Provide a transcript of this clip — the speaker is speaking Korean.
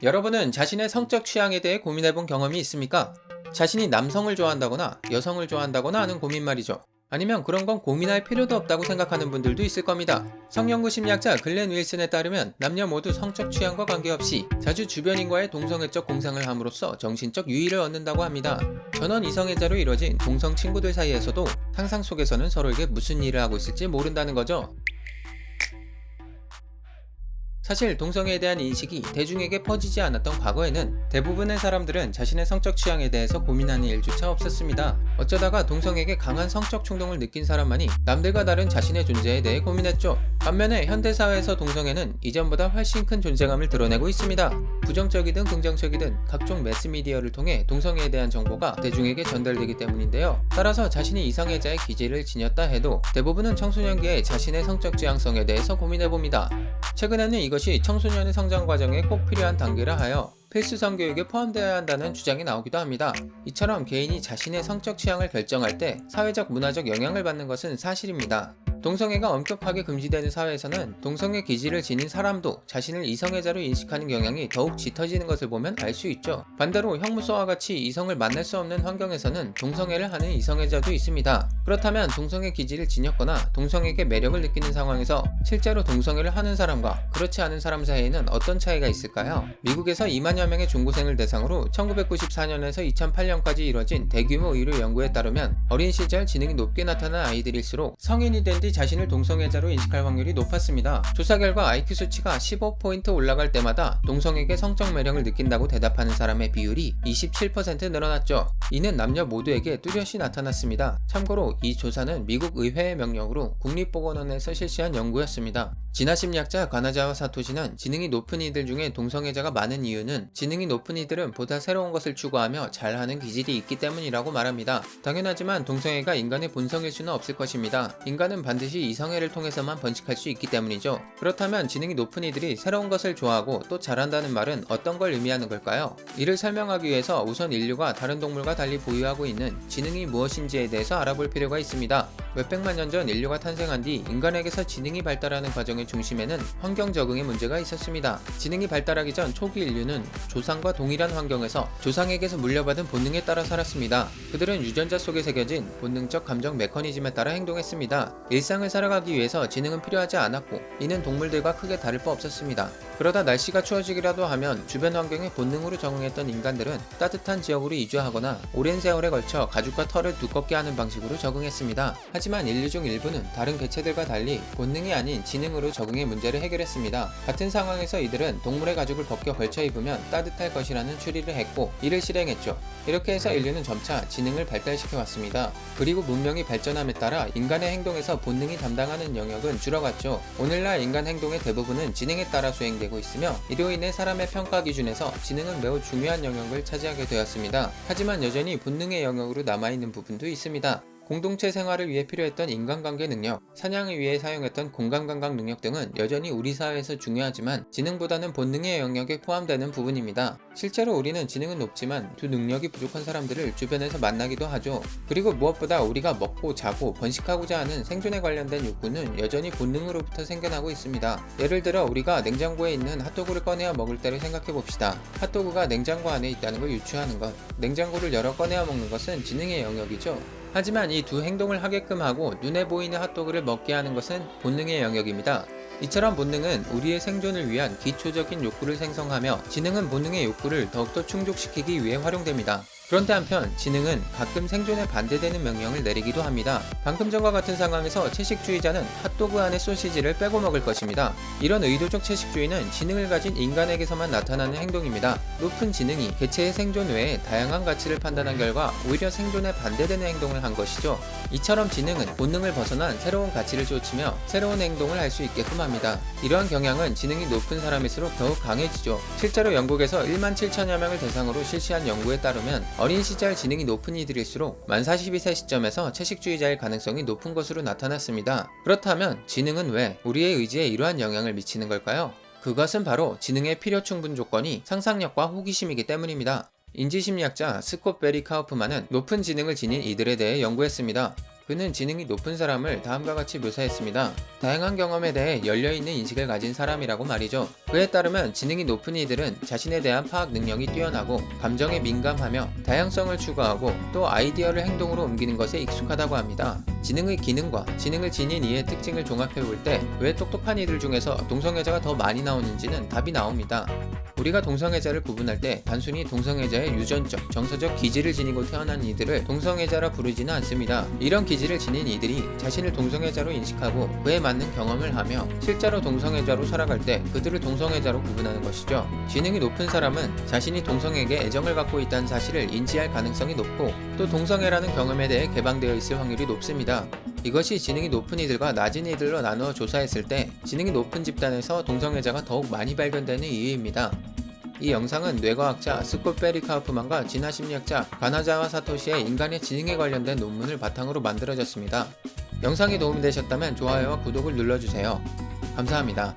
여러분은 자신의 성적 취향에 대해 고민해본 경험이 있습니까? 자신이 남성을 좋아한다거나 여성을 좋아한다거나 하는 고민 말이죠. 아니면 그런 건 고민할 필요도 없다고 생각하는 분들도 있을 겁니다. 성연구 심리학자 글렌 윌슨에 따르면 남녀 모두 성적 취향과 관계없이 자주 주변인과의 동성애적 공상을 함으로써 정신적 유의를 얻는다고 합니다. 전원 이성애자로 이뤄진 동성 친구들 사이에서도 상상 속에서는 서로에게 무슨 일을 하고 있을지 모른다는 거죠. 사실 동성애에 대한 인식이 대중에게 퍼지지 않았던 과거에는 대부분의 사람들은 자신의 성적 취향에 대해서 고민하는 일조차 없었습니다. 어쩌다가 동성에게 강한 성적 충동을 느낀 사람만이 남들과 다른 자신의 존재에 대해 고민했죠. 반면에 현대사회에서 동성애는 이전보다 훨씬 큰 존재감을 드러내고 있습니다. 부정적이든 긍정적이든 각종 매스미디어를 통해 동성애에 대한 정보가 대중에게 전달되기 때문인데요. 따라서 자신이 이성애자의 기질을 지녔다 해도 대부분은 청소년기에 자신의 성적 지향성에 대해서 고민해봅니다. 최근에는 이것이 청소년의 성장 과정에 꼭 필요한 단계라 하여 필수성 교육에 포함되어야 한다는 주장이 나오기도 합니다. 이처럼 개인이 자신의 성적 취향을 결정할 때 사회적 문화적 영향을 받는 것은 사실입니다. 동성애가 엄격하게 금지되는 사회에서는 동성애 기질을 지닌 사람도 자신을 이성애자로 인식하는 경향이 더욱 짙어지는 것을 보면 알 수 있죠. 반대로 형무소와 같이 이성을 만날 수 없는 환경에서는 동성애를 하는 이성애자도 있습니다. 그렇다면 동성애 기질을 지녔거나 동성에게 매력을 느끼는 상황에서 실제로 동성애를 하는 사람과 그렇지 않은 사람 사이에는 어떤 차이가 있을까요? 미국에서 2만여 명의 중고생을 대상으로 1994년에서 2008년까지 이뤄진 대규모 의료 연구에 따르면 어린 시절 지능이 높게 나타난 아이들일수록 성인이 된 뒤 자신을 동성애자로 인식할 확률이 높았습니다. 조사 결과 IQ 수치가 15포인트 올라갈 때마다 동성에게 성적 매력을 느낀다고 대답하는 사람의 비율이 27% 늘어났죠. 이는 남녀 모두에게 뚜렷이 나타났습니다. 참고로 이 조사는 미국 의회의 명령으로 국립보건원에서 실시한 연구였습니다. 진화 심리학자 가나자와 사토시는 지능이 높은 이들 중에 동성애자가 많은 이유는 지능이 높은 이들은 보다 새로운 것을 추구하며 잘하는 기질이 있기 때문이라고 말합니다. 당연하지만 동성애가 인간의 본성일 수는 없을 것입니다. 인간은 반드시 이성애를 통해서만 번식할 수 있기 때문이죠. 그렇다면 지능이 높은 이들이 새로운 것을 좋아하고 또 잘한다는 말은 어떤 걸 의미하는 걸까요? 이를 설명하기 위해서 우선 인류가 다른 동물과 달리 보유하고 있는 지능이 무엇인지에 대해서 알아볼 필요가 있습니다. 몇백만 년 전 인류가 탄생한 뒤 인간에게서 지능이 발달하는 과정의 중심에는 환경 적응의 문제가 있었습니다. 지능이 발달하기 전 초기 인류는 조상과 동일한 환경에서 조상에게서 물려받은 본능에 따라 살았습니다. 그들은 유전자 속에 새겨진 본능적 감정 메커니즘에 따라 행동했습니다. 일상을 살아가기 위해서 지능은 필요하지 않았고 이는 동물들과 크게 다를 바 없었습니다. 그러다 날씨가 추워지기라도 하면 주변 환경에 본능으로 적응했던 인간들은 따뜻한 지역으로 이주하거나 오랜 세월에 걸쳐 가죽과 털을 두껍게 하는 방식으로 적응했습니다. 하지만 인류 중 일부는 다른 개체들과 달리 본능이 아닌 지능으로 적응의 문제를 해결했습니다. 같은 상황에서 이들은 동물의 가죽을 벗겨 걸쳐 입으면 따뜻할 것이라는 추리를 했고 이를 실행했죠. 이렇게 해서 인류는 점차 지능을 발달시켜 왔습니다. 그리고 문명이 발전함에 따라 인간의 행동에서 본능이 담당하는 영역은 줄어갔죠. 오늘날 인간 행동의 대부분은 지능에 따라 수행되고 있으며 이로 인해 사람의 평가 기준에서 지능은 매우 중요한 영역을 차지하게 되었습니다. 하지만 여전히 본능의 영역으로 남아있는 부분도 있습니다. 공동체 생활을 위해 필요했던 인간관계 능력, 사냥을 위해 사용했던 공간감각 능력 등은 여전히 우리 사회에서 중요하지만 지능보다는 본능의 영역에 포함되는 부분입니다. 실제로 우리는 지능은 높지만 두 능력이 부족한 사람들을 주변에서 만나기도 하죠. 그리고 무엇보다 우리가 먹고 자고 번식하고자 하는 생존에 관련된 욕구는 여전히 본능으로부터 생겨나고 있습니다. 예를 들어 우리가 냉장고에 있는 핫도그를 꺼내어 먹을 때를 생각해봅시다. 핫도그가 냉장고 안에 있다는 걸 유추하는 것, 냉장고를 열어 꺼내어 먹는 것은 지능의 영역이죠. 하지만 이 두 행동을 하게끔 하고 눈에 보이는 핫도그를 먹게 하는 것은 본능의 영역입니다. 이처럼 본능은 우리의 생존을 위한 기초적인 욕구를 생성하며 지능은 본능의 욕구를 더욱더 충족시키기 위해 활용됩니다. 그런데 한편 지능은 가끔 생존에 반대되는 명령을 내리기도 합니다. 방금 전과 같은 상황에서 채식주의자는 핫도그 안에 소시지를 빼고 먹을 것입니다. 이런 의도적 채식주의는 지능을 가진 인간에게서만 나타나는 행동입니다. 높은 지능이 개체의 생존 외에 다양한 가치를 판단한 결과 오히려 생존에 반대되는 행동을 한 것이죠. 이처럼 지능은 본능을 벗어난 새로운 가치를 쫓으며 새로운 행동을 할 수 있게끔 합니다. 이러한 경향은 지능이 높은 사람일수록 더욱 강해지죠. 실제로 영국에서 1만 7천여 명을 대상으로 실시한 연구에 따르면 어린 시절 지능이 높은 이들일수록 만 42세 시점에서 채식주의자일 가능성이 높은 것으로 나타났습니다. 그렇다면 지능은 왜 우리의 의지에 이러한 영향을 미치는 걸까요? 그것은 바로 지능의 필요 충분 조건이 상상력과 호기심이기 때문입니다. 인지심리학자 스콧 베리 카우프만은 높은 지능을 지닌 이들에 대해 연구했습니다. 그는 지능이 높은 사람을 다음과 같이 묘사했습니다. 다양한 경험에 대해 열려있는 인식을 가진 사람이라고 말이죠. 그에 따르면 지능이 높은 이들은 자신에 대한 파악 능력이 뛰어나고 감정에 민감하며 다양성을 추구하고 또 아이디어를 행동으로 옮기는 것에 익숙하다고 합니다. 지능의 기능과 지능을 지닌 이의 특징을 종합해 볼 때 왜 똑똑한 이들 중에서 동성애자가 더 많이 나오는지는 답이 나옵니다. 우리가 동성애자를 구분할 때 단순히 동성애자의 유전적, 정서적 기질을 지니고 태어난 이들을 동성애자라 부르지는 않습니다. 이런 기질을 지닌 이들이 자신을 동성애자로 인식하고 그에 맞는 경험을 하며 실제로 동성애자로 살아갈 때 그들을 동성애자로 구분하는 것이죠. 지능이 높은 사람은 자신이 동성에게 애정을 갖고 있다는 사실을 인지할 가능성이 높고 또 동성애라는 경험에 대해 개방되어 있을 확률이 높습니다. 이것이 지능이 높은 이들과 낮은 이들로 나누어 조사했을 때 지능이 높은 집단에서 동성애자가 더욱 많이 발견되는 이유입니다. 이 영상은 뇌과학자 스콧 베리 카우프만과 진화심리학자 가나자와 사토시의 인간의 지능에 관련된 논문을 바탕으로 만들어졌습니다. 영상이 도움이 되셨다면 좋아요와 구독을 눌러주세요. 감사합니다.